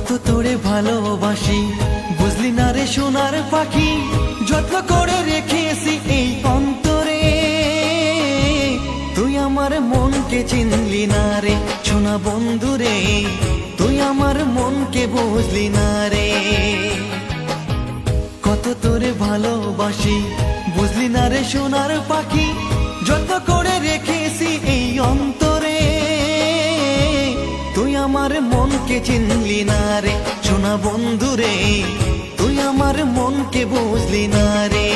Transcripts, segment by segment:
কত তোরে ভালোবাসি বুঝলি না রে সোনার পাখি, যত্ন করে রেখেছি এই অন্তরে। তুই আমার মনকে চিনলি না রে সোনা বন্ধু রে, তুই আমার মনকে বুঝলি না রে। কত তোরে ভালোবাসি বুঝলি না রে সোনার পাখি, যত্ন করে রেখেছি এই অন্তরে। তুই আমার মনকে চিনলি না রে সোনা বন্ধু রে, তুই আমার মনকে বুঝলি না রে।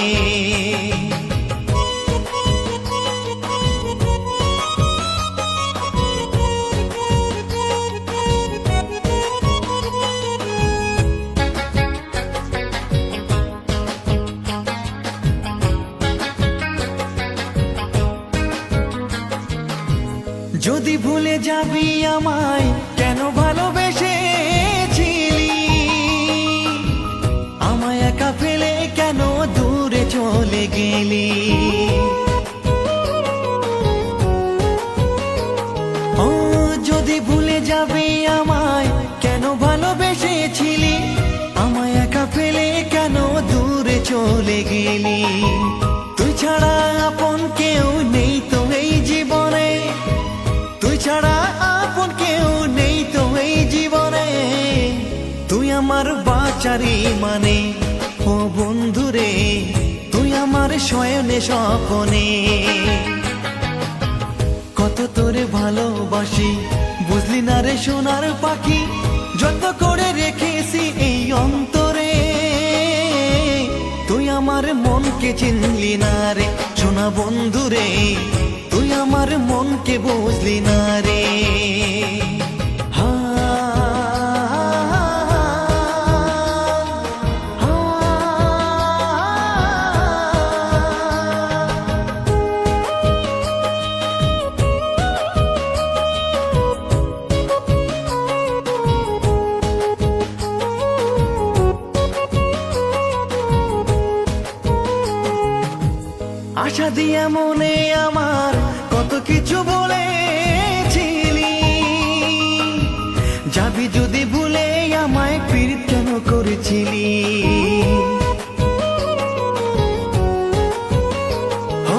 যদি ভুলে যাবি আমায় কেন ভালোবেসেছিলি, আমায় একা ফেলে কেন দূরে চলে গেলি। ও যদি ভুলে যাবি আমায় কেন ভালোবেসেছিলি, আমায় একা ফেলে কেন দূরে চলে গেলি। তুই ছাড়া আপন কেউ নেই তো এই জীবনে, তুই ছাড়া আপন কেউ নেই তো এই জীবনে। তুই আমার বাঁচারি মানে ও বন্ধু রে, তুই আমার শয়নে স্বপনে। কত তোরে ভালোবাসি বুঝলি না রে সোনার পাখি, যত্ন করে রেখেছি এই অন্তরে। তুই আমার মনকে চিনলি না রে সোনা বন্ধু রে, তুই আমার মনকে বুঝলি না রে। আশা দিয়া মনে আমার কত কিছু বলেছিলি, যাবি যদি ভুলে আমায় পীড়িত কেন করেছিলি। ও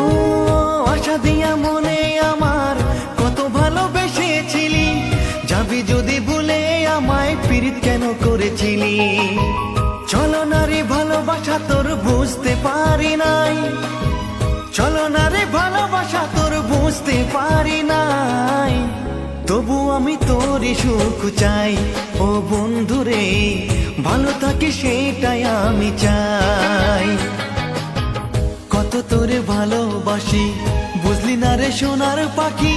আশা দিয়া মনে আমার কত ভালোবেসেছিলি, যাবি যদি ভুলে আমায় পীড়িত কেন করেছিলি। চলো না রে ভালোবাসা তোর বুঝতে পারি নাই, চলো না রে ভালোবাসা তোর বুঝতে পারি নাই। তবু আমি তোরই সুখ চাই ও বন্ধু রে, ভালো থাকি সেটাই আমি চাই। কত তোরে ভালোবাসি বুঝলি না রে সোনার পাখি,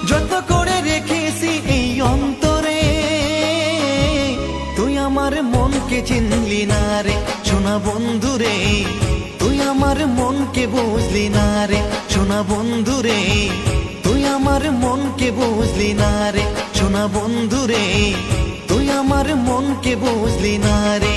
যত্ন করে রেখেছি এই অন্তরে। তুই আমার মনকে চিনলি না রে সোনা বন্ধু রে, তুই আমার মনকে বুঝলি না রে সোনা বন্ধু রে, তুই আমার মনকে বুঝলি না রে সোনা বন্ধু রে, তুই আমার মনকে বুঝলি না রে।